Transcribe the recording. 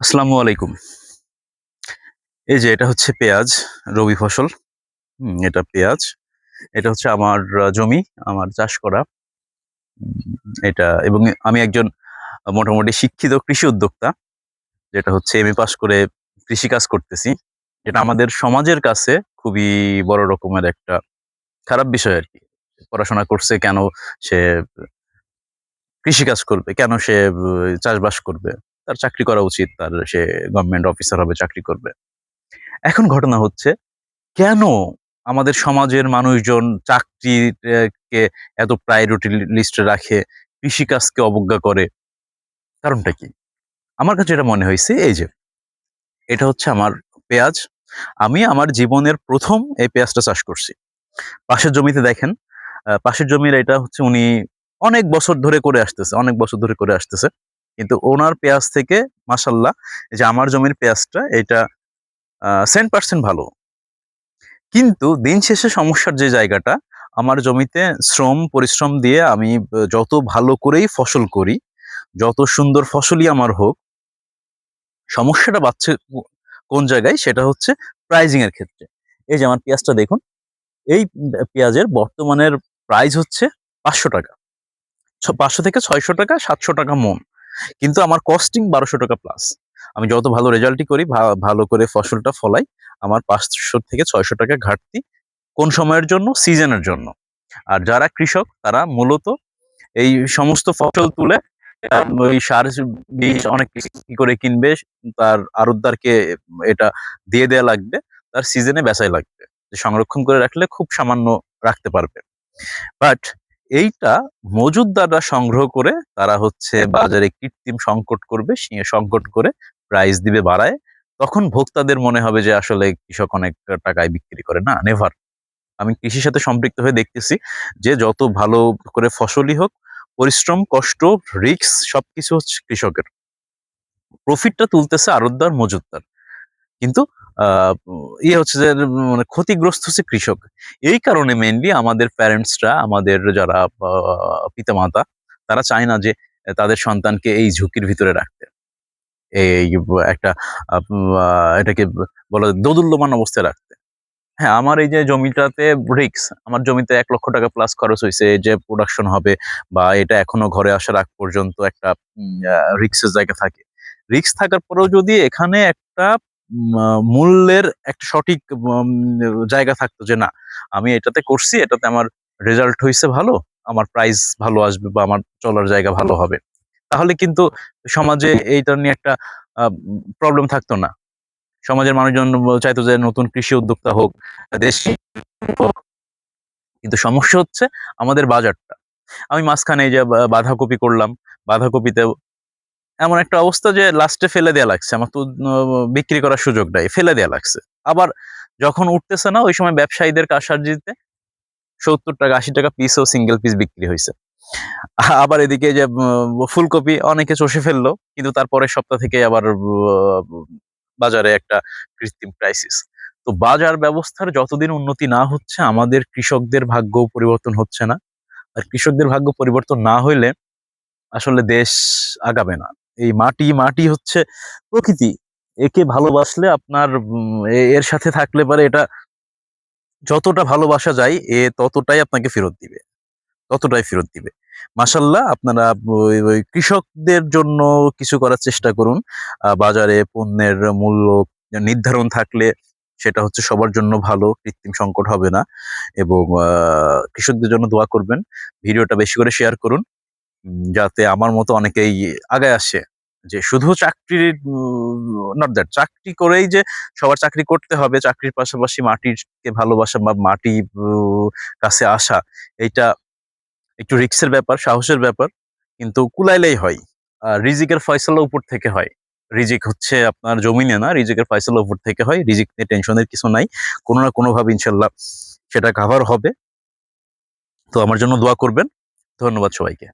আসসালামু আলাইকুম। এই যে এটা হচ্ছে পেঁয়াজ, রবি ফসল। এটা পেঁয়াজ। এটা হচ্ছে আমার জমি, আমার চাষ করা। এটা এবং আমি একজন মোটামুটি শিক্ষিত কৃষি উদ্যোক্তা। যেটা হচ্ছে এমএ পাস করে কৃষিকাজ করতেছি। এটা আমাদের সমাজের কাছে খুবই বড় রকমের একটা খারাপ বিষয় আরকি। পড়াশোনা করছে কেন সে কৃষিকাজ করবে? কেন সে চাষবাস করবে? তার চাকরি করা উচিত। সে গভর্নমেন্ট অফিসার হবে, চাকরি করবে। এখন ঘটনা হচ্ছে কেন আমাদের সমাজের মানুষজন কে এত প্রায়োরিটি লিস্টে রাখে, কৃষিকাজকে অবজ্ঞা করে? কারণটা কি? আমার কাছে যেটা মনে হইছে এই যে, এটা হচ্ছে আমার পেঁয়াজ। আমি আমার জীবনের ১ম এই পেঁয়াজটা চাষ করছি। পাশের জমিতে দেখেন, পাশের জমির এটা হচ্ছে উনি অনেক বছর ধরে করে আসতেছে, অনেক বছর ধরে করে আসতেছে। কিন্তু উনার পেঁয়াজ থেকে মাশাআল্লাহ এই যে আমার জমির পেঁয়াজটা এটা সেন্ট পারসেন্ট ভালো। কিন্তু দিন শেষে সমস্যার যে জায়গাটা, আমার জমিতে পরিশ্রম দিয়ে আমি যত ভালো করেই ফসল করি, যত সুন্দর ফসলই আমার হোক, সমস্যাটা বাধছে কোন জায়গায়? সেটা হচ্ছে প্রাইজিং এর ক্ষেত্রে। এই যে আমার পেঁয়াজটা দেখুন, এই পেঁয়াজের বর্তমানের প্রাইস হচ্ছে ৳৫০০। ৫০০ থেকে ৳৬০০, ৳৭০০ মন। কিন্তু আমার কস্টিং ৳১২০০ প্লাস। আমি যত ভালো রেজাল্টই করি, ভালো করে ফসলটা ফলাই, আমার ৳৫০০ থেকে ৳৬০০ ঘাটতি। কোন সময়ের জন্য? সিজনের জন্য। আর যারা কৃষক তারা মূলত এই সমস্ত ফসল তুলে ওই সার, বীজ অনেক কিছু কি করে কিনবে, তার আড়তদারকে এটা দিয়ে দেয়া লাগবে। তার সিজনে বেচাই লাগবে। যে সংরক্ষণ করে রাখলে খুব সামান্য রাখতে পারবে। বাট এইটা মজুতদাররা সংগ্রহ করে তারা হচ্ছে বাজারে কৃত্রিম সংকট করবে, সে সংকট করে প্রাইস দিবে বাড়ায়। তখন ভোক্তাদের মনে হবে যে আসলে কৃষক অনেক টাকায় বিক্রি করে। না, নেভার। আমি কৃষির সাথে সম্পৃক্ত হয়ে দেখতেছি যে যত ভালো করে ফসলই হোক, পরিশ্রম, কষ্ট, রিস্ক সবকিছু হচ্ছে কৃষকের। প্রফিটটা তুলতেছে আড়তদার, মজুতদার। কিন্তু আ হচ্ছে যে মানে ক্ষতিগ্রস্ত হচ্ছে কৃষক। এই কারণে মেইনলি আমাদের প্যারেন্টসরা, আমাদের যারা পিতামাতা, তারা চায় না যে তাদের সন্তানকে এই ঝুঁকির ভিতরে রাখতে। এই একটা আপ আ এটাকে বলা যায় দোদুল্যমান অবস্থায় রাখতে। হ্যাঁ, আমার এই যে জমিটাতে রিস্ক, আমার জমিতে ৳১,০০,০০০ প্লাস খরচ হইছে। এই যে প্রোডাকশন হবে বা এটা এখনো ঘরে আসার আগ পর্যন্ত একটা উম আ রিস্কের জায়গা থাকে। রিস্ক থাকার পরেও যদি এখানে একটা মূল্যের একটা সঠিক জায়গা থাকতো যে না, আমি এটাতে করছি, এটাতে আমার রেজাল্ট হইছে ভালো, আমার প্রাইস ভালো আসবে বা আমার চলার জায়গা ভালো হবে। তাহলে কিন্তু সমাজে এইটা নিয়ে একটা প্রবলেম থাকতো না। সমাজের মানুষজন চাইতো যে নতুন কৃষি উদ্যোক্তা হোক, দেশি হোক। কিন্তু সমস্যা হচ্ছে আমাদের বাজারটা। আমি মাঝখানে এই যে বাঁধাকপি করলাম। বাঁধাকপিতেও এমন একটা অবস্থা যে লাস্টে ফেলে দেয়া লাগছে। আমার তো বিক্রি করার সুযোগ নাই। ফেলে দেয়া লাগছে। আবার যখন উঠতেছে না ওই সময় ব্যবসায়ীদের কারসাজিতে ৳৭০, ৳৮০ পিসও সিঙ্গেল পিস বিক্রি হইছে। আবার এদিকে যে ফুলকপি অনেকে চষে ফেললো। কিন্তু তার পরের সপ্তাহ থেকে আবার বাজারে একটা কৃত্রিম ক্রাইসিস। তো বাজার ব্যবস্থার যতদিন উন্নতি না হচ্ছে আমাদের কৃষকদের ভাগ্যও পরিবর্তন হচ্ছে না। আর কৃষকদের ভাগ্য পরিবর্তন না হইলে আসলে দেশ আগাবে না। এই মাটি হচ্ছে প্রকৃতি। একে ভালোবাসলে আপনার এর সাথে থাকলে পারে এটা যতটা ভালোবাসা যায় ততটাই আপনাকে ফেরত দিবে। ততটাই ফেরত দিবে। মাশাআল্লাহ আপনারা ওই কৃষকদের জন্য কিছু করার চেষ্টা করুন। বাজারে পণ্যের মূল্য নির্ধারণ থাকলে সেটা হচ্ছে সবার জন্য ভালো। কৃত্রিম সংকট হবে না এবং কৃষকদের জন্য দোয়া করবেন। ভিডিওটা বেশি করে শেয়ার করুন। যাতে আমার মতো অনেকেই আগায় আসে। যে শুধু চাকরির নট দ্যাট চাকরি করেই যে সবার চাকরি করতে হবে, চাকরির পাশাপাশি মাটিকে ভালোবাসা বা মাটি উ কাছে আসা এইটা একটু রিস্কের ব্যাপার, সাহসের ব্যাপার। কিন্তু কুলাইলেই হয়। রিজিকের ফয়সালা উপর থেকে হয়। রিজিক হচ্ছে আপনার জমিনে না, রিজিকের ফয়সালা উপর থেকে হয়। রিজিক নিয়ে টেনশনের কিছু নাই। কোন না কোনভাবে ইনশাআল্লাহ সেটা কাভার হবে। তো আমার জন্য দোয়া করবেন। ধন্যবাদ সবাইকে।